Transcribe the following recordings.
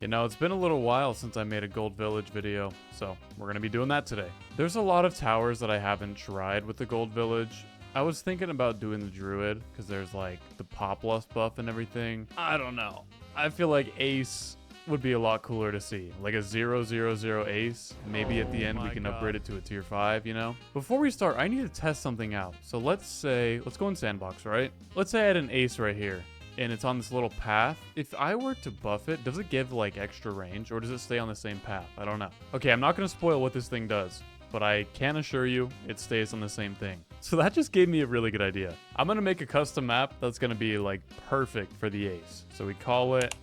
You know, it's been a little while since I made a Gold Village video, so we're going to be doing that today. There's a lot of towers that I haven't tried with the Gold Village. I was thinking about doing the Druid, because there's like the Pop Lust buff and everything. I don't know. I feel like Ace would be a lot cooler to see. Like a 0/0/0 Ace. Maybe at the end we can upgrade it to a tier 5, you know? Before we start, I need to test something out. So let's go in Sandbox, right? Let's say I had an Ace right here, and it's on this little path. If I were to buff it, does it give like extra range, or does it stay on the same path? I don't know. Okay, I'm not gonna spoil what this thing does, but I can assure you it stays on the same thing. So that just gave me a really good idea. I'm gonna make a custom map that's gonna be like perfect for the Ace. So we call it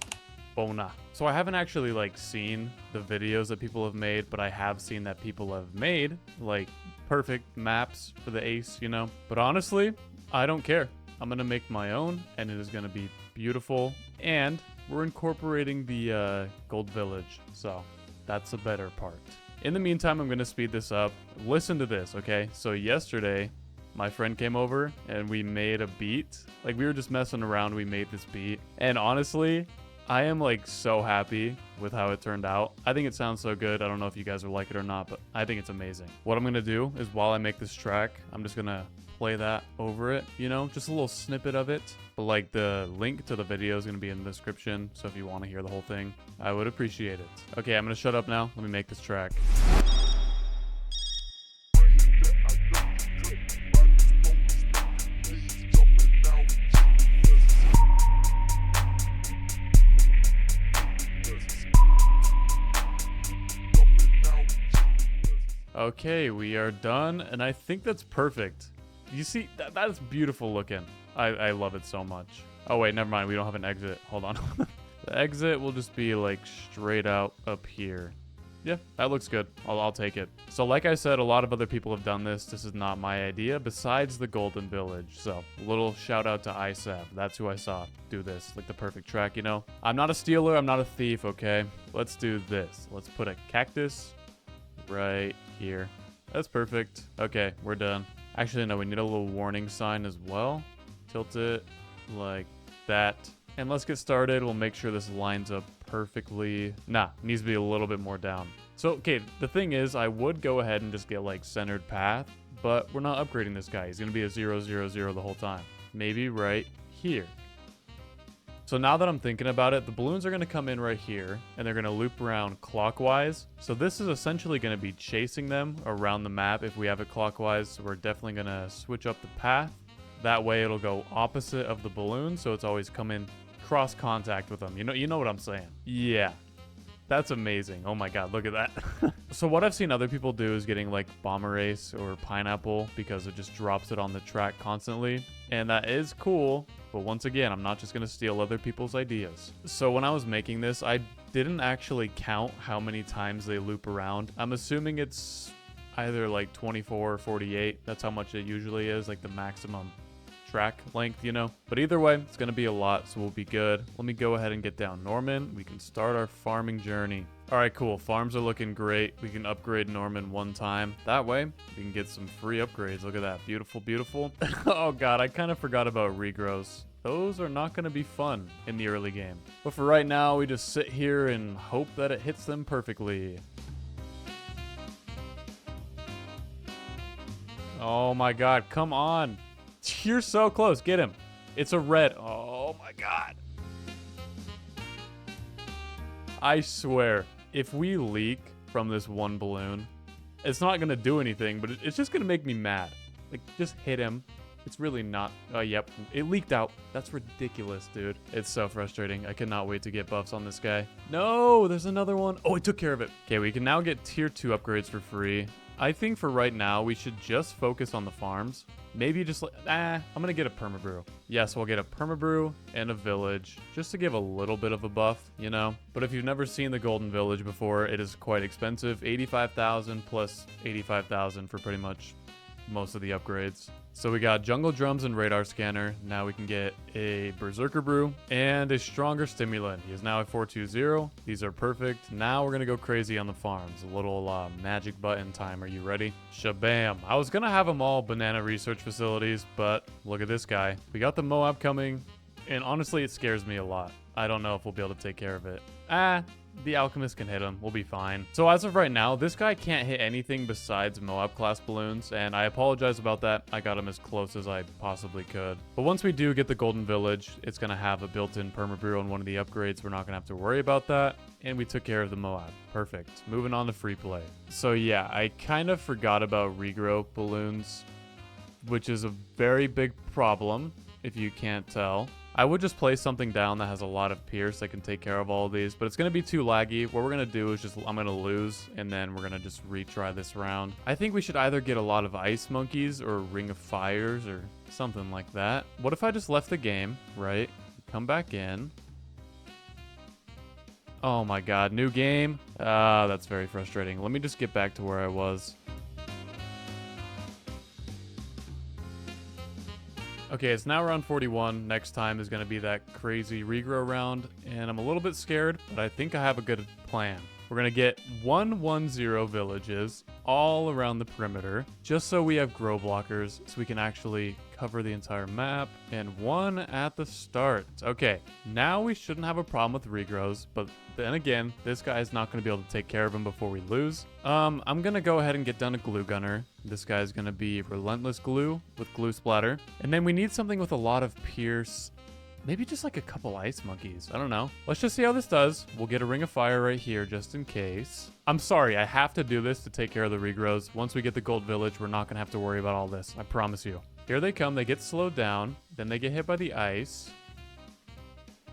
Bona. So I haven't actually like seen the videos that people have made, but I have seen that people have made like perfect maps for the Ace, you know? But honestly, I don't care. I'm gonna make my own, and it is gonna be beautiful. And we're incorporating the Gold Village, so that's the better part. In the meantime, I'm gonna speed this up. Listen to this, okay? So yesterday, my friend came over and we made a beat. Like, we were just messing around, we made this beat. And honestly, I am like so happy with how it turned out. I think it sounds so good. I don't know if you guys will like it or not, but I think it's amazing. What I'm gonna do is while I make this track, I'm just gonna play that over it, you know, just a little snippet of it. But like the link to the video is gonna be in the description, so if you want to hear the whole thing, I would appreciate it. Okay, I'm gonna shut up now. Let me make this track. Okay, we are done, and I think that's perfect. You see, that is beautiful looking. I love it so much. Oh wait, never mind, we don't have an exit. Hold on. The exit will just be like straight out up here. Yeah, that looks good. I'll take it. So like I said, a lot of other people have done this. This is not my idea, besides the Golden Village. So little shout out to ISAB. That's who I saw do this, like the perfect track, you know? I'm not a stealer, I'm not a thief, okay? Let's do this. Let's put a cactus right here. That's perfect. Okay, we're done. Actually, no, we need a little warning sign as well. Tilt it like that. And let's get started. We'll make sure this lines up perfectly. Nah, needs to be a little bit more down. So, okay, the thing is, I would go ahead and just get like centered path, but we're not upgrading this guy. He's gonna be a 0/0/0 the whole time. Maybe right here. So now that I'm thinking about it, the balloons are going to come in right here, and they're going to loop around clockwise. So this is essentially going to be chasing them around the map if we have it clockwise. So we're definitely going to switch up the path. That way it'll go opposite of the balloon, so it's always coming cross contact with them. You know what I'm saying? Yeah. That's amazing. Oh my god, look at that. So what I've seen other people do is getting like Bomber Ace or Pineapple, because it just drops it on the track constantly. And that is cool, but once again, I'm not just going to steal other people's ideas. So when I was making this, I didn't actually count how many times they loop around. I'm assuming it's either like 24 or 48. That's how much it usually is, like the maximum track length, you know? But either way, it's going to be a lot, so we'll be good. Let me go ahead and get down Norman. We can start our farming journey. All right, cool. Farms are looking great. We can upgrade Norman one time. That way, we can get some free upgrades. Look at that. Beautiful, beautiful. Oh, God. I kind of forgot about regrows. Those are not going to be fun in the early game. But for right now, we just sit here and hope that it hits them perfectly. Oh, my God. Come on. You're so close. Get him. It's a red. Oh, my God. I swear, if we leak from this one balloon, it's not going to do anything, but it's just going to make me mad. Like, just hit him. It's really not. Oh, yep. It leaked out. That's ridiculous, dude. It's so frustrating. I cannot wait to get buffs on this guy. No, there's another one. Oh, it took care of it. Okay, we can now get tier 2 upgrades for free. I think for right now, we should just focus on the farms. Maybe just like, I'm going to get a permabrew. Yes, we'll get a permabrew and a village just to give a little bit of a buff, you know? But if you've never seen the Golden Village before, it is quite expensive. 85,000 plus 85,000 for pretty much most of the upgrades. So we got Jungle Drums and Radar Scanner. Now we can get a Berserker Brew and a Stronger Stimulant. He is now a 420. These are perfect. Now we're going to go crazy on the farms. A little magic button time. Are you ready? Shabam. I was going to have them all banana research facilities, but look at this guy. We got the Moab coming, and honestly, it scares me a lot. I don't know if we'll be able to take care of it. The Alchemist can hit him. We'll be fine. So as of right now, this guy can't hit anything besides Moab class balloons, and I apologize about that. I got him as close as I possibly could. But once we do get the Golden Village, it's going to have a built-in permabrew on one of the upgrades. We're not going to have to worry about that. And we took care of the Moab. Perfect. Moving on to free play. So yeah, I kind of forgot about regrow balloons, which is a very big problem if you can't tell. I would just place something down that has a lot of pierce that can take care of all of these, but it's going to be too laggy. What we're going to do is I'm going to lose, and then we're going to just retry this round. I think we should either get a lot of ice monkeys or ring of fires or something like that. What if I just left the game, right? Come back in. Oh my god, new game. That's very frustrating. Let me just get back to where I was. Okay, it's now round 41. Next time is going to be that crazy regrow round, and I'm a little bit scared, but I think I have a good plan. We're going to get 110 villages all around the perimeter, just so we have grow blockers, so we can actually cover the entire map, and one at the start. Okay, now we shouldn't have a problem with regrows, but then again, this guy is not going to be able to take care of him before we lose. I'm going to go ahead and get down a glue gunner. This guy's going to be relentless glue with glue splatter, and then we need something with a lot of pierce. Maybe just like a couple ice monkeys. I don't know. Let's just see how this does. We'll get a ring of fire right here just in case. I'm sorry, I have to do this to take care of the regrows. Once we get the gold village, we're not going to have to worry about all this. I promise you. Here they come. They get slowed down. Then they get hit by the ice.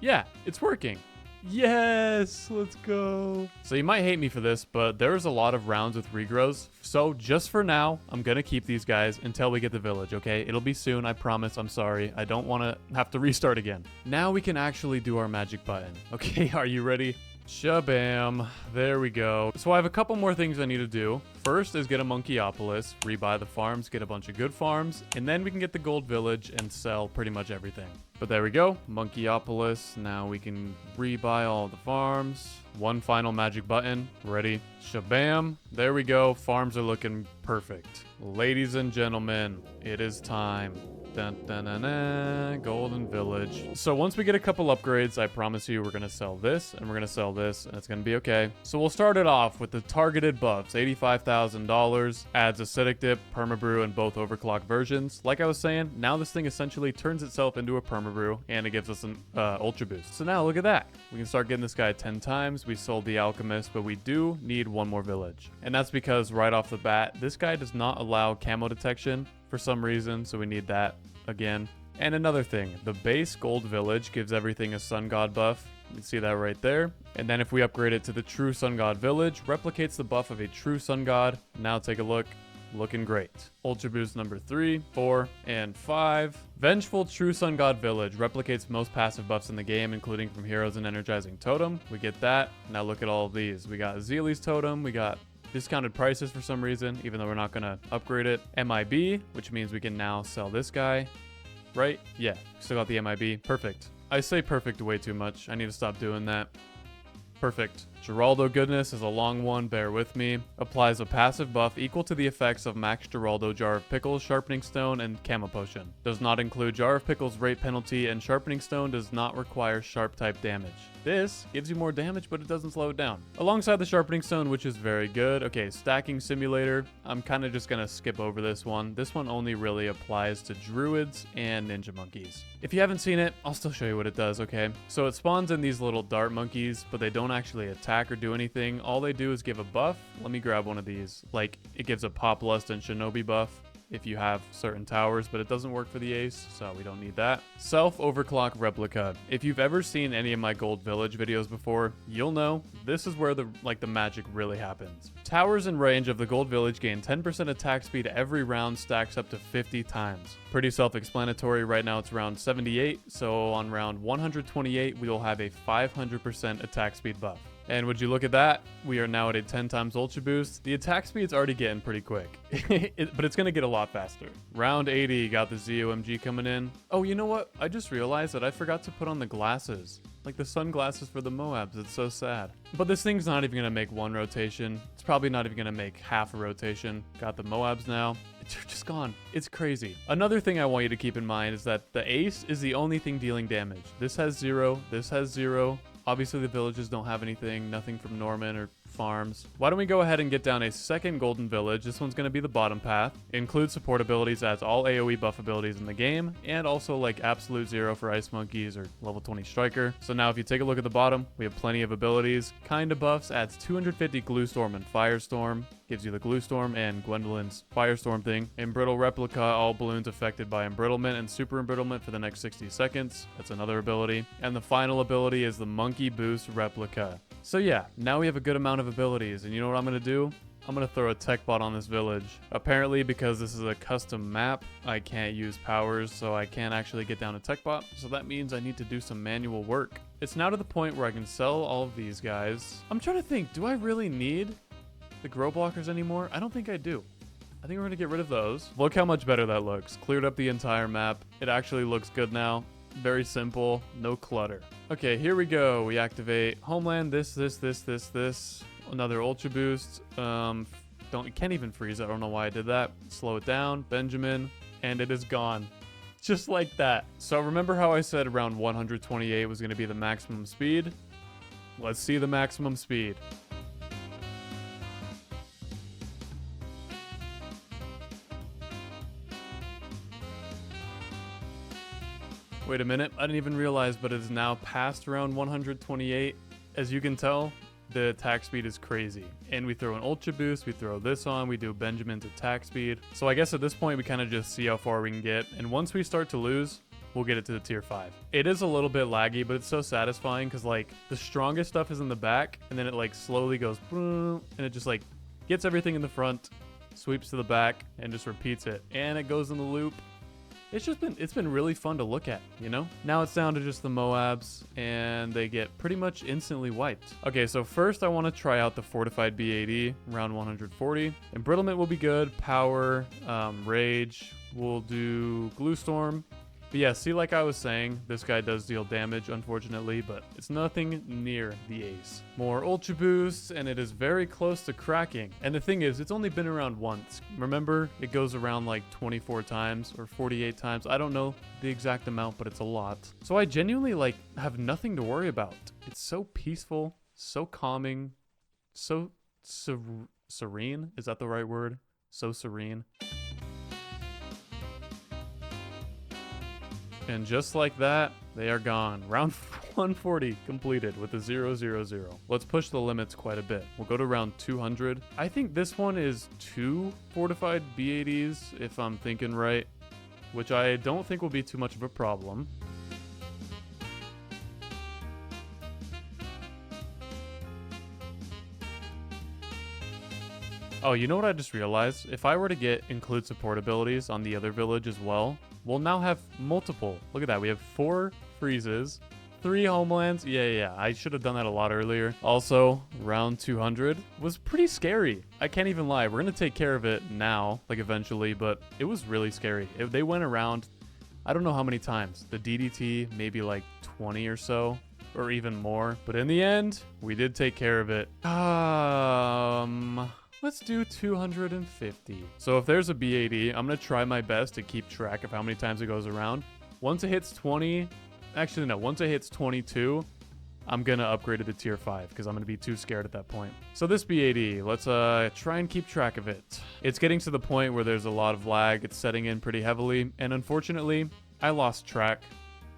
Yeah, it's working. Yes, let's go. So you might hate me for this, but there's a lot of rounds with regrows. So just for now, I'm going to keep these guys until we get the village, okay? It'll be soon, I promise. I'm sorry. I don't want to have to restart again. Now we can actually do our magic button. Okay, are you ready? Shabam. There we go. So I have a couple more things I need to do. First is get a Monkeyopolis, rebuy the farms, get a bunch of good farms, and then we can get the gold village and sell pretty much everything. But there we go, Monkeyopolis. Now we can rebuy all the farms. One final magic button. Ready? Shabam. There we go. Farms are looking perfect. Ladies and gentlemen, it is time. Dun, dun, dun, dun, Golden Village. So once we get a couple upgrades, I promise you we're going to sell this and we're going to sell this and it's going to be okay. So we'll start it off with the targeted buffs. $85,000 adds acidic dip, permabrew, and both overclock versions. Like I was saying, now this thing essentially turns itself into a permabrew and it gives us an ultra boost. So now look at that. We can start getting this guy 10 times. We sold the Alchemist, but we do need one more village. And that's because right off the bat, this guy does not allow camo detection for some reason, so we need that again. And another thing, the base gold village gives everything a sun god buff. You can see that right there. And then if we upgrade it to the true sun god village, replicates the buff of a true sun god. Now take a look. Looking great. Ultra boost number 3, 4, and 5. Vengeful True Sun God Village replicates most passive buffs in the game, including from heroes and energizing totem. We get that. Now look at all of these. We got Zeely's totem. We got discounted prices for some reason, even though we're not going to upgrade it. MIB, which means we can now sell this guy. Right? Yeah, still got the MIB. Perfect. I say perfect way too much. I need to stop doing that. Perfect. Geraldo Goodness is a long one, bear with me. Applies a passive buff equal to the effects of Max Geraldo, Jar of Pickles, Sharpening Stone, and Camo Potion. Does not include Jar of Pickles rate penalty, and Sharpening Stone does not require sharp type damage. This gives you more damage, but it doesn't slow it down. Alongside the Sharpening Stone, which is very good. Okay, Stacking Simulator. I'm kind of just going to skip over this one. This one only really applies to Druids and Ninja Monkeys. If you haven't seen it, I'll still show you what it does, okay? So it spawns in these little dart monkeys, but they don't actually attack or do anything. All they do is give a buff. Let me grab one of these. Like, it gives a Pop Lust and Shinobi buff if you have certain towers, but it doesn't work for the ace, so we don't need that. Self-overclock replica. If you've ever seen any of my gold village videos before, you'll know this is where the magic really happens. Towers in range of the gold village gain 10% attack speed every round, stacks up to 50 times. Pretty self-explanatory. Right now it's round 78, so on round 128 we will have a 500% attack speed buff. And would you look at that? We are now at a 10 times ultra boost. The attack speed's already getting pretty quick, but it's going to get a lot faster. Round 80, got the ZOMG coming in. Oh, you know what? I just realized that I forgot to put on the glasses. Like the sunglasses for the Moabs. It's so sad. But this thing's not even going to make one rotation. It's probably not even going to make half a rotation. Got the Moabs now. It's just gone. It's crazy. Another thing I want you to keep in mind is that the ace is the only thing dealing damage. This has 0. This has 0. Obviously, the villages don't have anything, nothing from Norman or farms. Why don't we go ahead and get down a second golden village? This one's going to be the bottom path. Include support abilities, adds all AoE buff abilities in the game, and also like absolute 0 for ice monkeys or level 20 striker. So now if you take a look at the bottom, we have plenty of abilities. Kinda buffs adds 250 glue storm and firestorm. Gives you the glue storm and Gwendolyn's firestorm thing. Embrittle replica, all balloons affected by embrittlement and super embrittlement for the next 60 seconds. That's another ability. And the final ability is the monkey boost replica. So yeah, now we have a good amount of abilities, and you know what I'm gonna do? I'm gonna throw a tech bot on this village. Apparently, because this is a custom map, I can't use powers, so I can't actually get down a tech bot. So that means I need to do some manual work. It's now to the point where I can sell all of these guys. I'm trying to think, do I really need the grow blockers anymore? I don't think I do. I think we're gonna get rid of those. Look how much better that looks. Cleared up the entire map. It actually looks good now. Very simple, no clutter. Okay, here we go. We activate Homeland, this. Another Ultra Boost. Can't even freeze it. I don't know why I did that. Slow it down, Benjamin, and it is gone. Just like that. So remember how I said around 128 was gonna be the maximum speed? Let's see the maximum speed. Wait a minute, I didn't even realize, but it is now past around 128. As you can tell, the attack speed is crazy. And we throw an Ultra Boost, we throw this on, we do Benjamin's attack speed. So I guess at this point, we kind of just see how far we can get. And once we start to lose, we'll get it to the tier 5. It is a little bit laggy, but it's so satisfying because like the strongest stuff is in the back and then it like slowly goes and it just like gets everything in the front, sweeps to the back and just repeats it. And it goes in the loop. It's been really fun to look at, you know? Now it's down to just the Moabs, and they get pretty much instantly wiped. Okay, so first I want to try out the Fortified B80, around 140. Embrittlement will be good, Power, Rage, we'll do Glue Storm. But yeah, see, like I was saying, this guy does deal damage, unfortunately, but it's nothing near the ace. More Ultra Boosts, and it is very close to cracking. And the thing is, it's only been around once. Remember, it goes around like 24 times or 48 times. I don't know the exact amount, but it's a lot. So I genuinely like have nothing to worry about. It's so peaceful, so calming, so serene. Is that the right word? So serene. And just like that, they are gone. Round 140 completed with a 0-0-0. Let's push the limits quite a bit. We'll go to round 200. I think this one is 2 fortified B80s, if I'm thinking right, which I don't think will be too much of a problem. Oh, you know what I just realized? If I were to get include support abilities on the other village as well, we'll now have multiple. Look at that. We have 4 freezes, 3 homelands. Yeah. I should have done that a lot earlier. Also, round 200 was pretty scary. I can't even lie. We're going to take care of it now, like eventually, but it was really scary. They went around, I don't know how many times. The DDT, maybe like 20 or so, or even more. But in the end, we did take care of it. Let's do 250. So if there's a B80, I'm going to try my best to keep track of how many times it goes around. Once it hits 20, actually no, once it hits 22, I'm going to upgrade it to tier 5 because I'm going to be too scared at that point. So this B80, let's try and keep track of it. It's getting to the point where there's a lot of lag. It's setting in pretty heavily. And unfortunately, I lost track.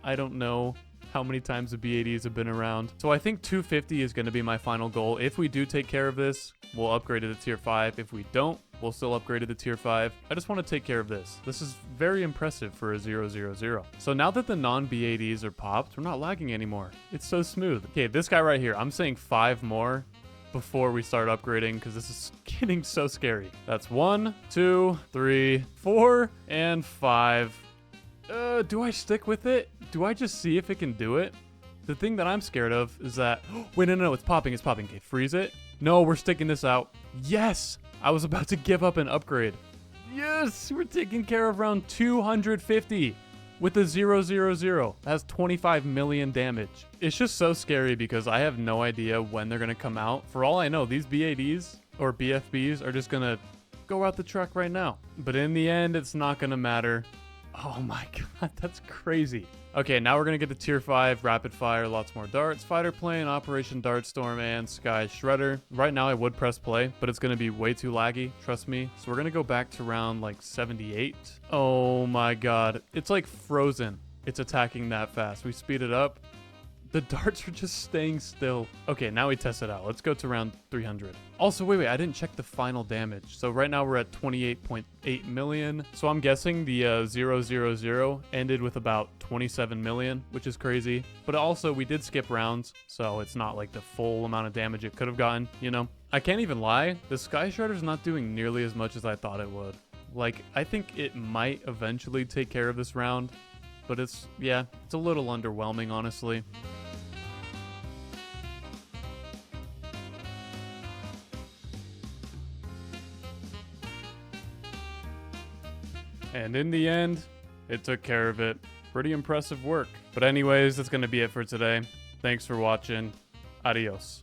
I don't know how many times the B80s have been around. So I think 250 is going to be my final goal. If we do take care of this, we'll upgrade it to tier 5. If we don't, we'll still upgrade it to tier 5. I just want to take care of this. This is very impressive for a 0-0-0. So now that the non-B80s are popped, we're not lagging anymore. It's so smooth. Okay, this guy right here, I'm saying 5 more before we start upgrading because this is getting so scary. That's 1, 2, 3, 4, and 5. Do I stick with it? Do I just see if it can do it? The thing that I'm scared of is that... Wait, no, it's popping. Okay, freeze it. No, we're sticking this out. Yes! I was about to give up and upgrade. Yes! We're taking care of round 250 with a 0-0-0. That has 25 million damage. It's just so scary because I have no idea when they're going to come out. For all I know, these B80s or BFBs are just going to go out the truck right now. But in the end, it's not going to matter. Oh my god, that's crazy. Okay, now we're gonna get the tier 5 rapid fire, lots more darts, fighter plane, Operation Dartstorm, and Sky Shredder. Right now I would press play, but it's gonna be way too laggy, trust me. So we're gonna go back to round like 78. Oh my god, it's like frozen. It's attacking that fast. We speed it up. The darts are just staying still. Okay, now we test it out. Let's go to round 300. Also, wait, I didn't check the final damage. So right now we're at 28.8 million. So I'm guessing the 000 ended with about 27 million, which is crazy. But also, we did skip rounds, so it's not like the full amount of damage it could have gotten, you know? I can't even lie. The Sky Shredder's not doing nearly as much as I thought it would. Like, I think it might eventually take care of this round. But it's a little underwhelming, honestly. And in the end, it took care of it. Pretty impressive work. But anyways, that's going to be it for today. Thanks for watching. Adios.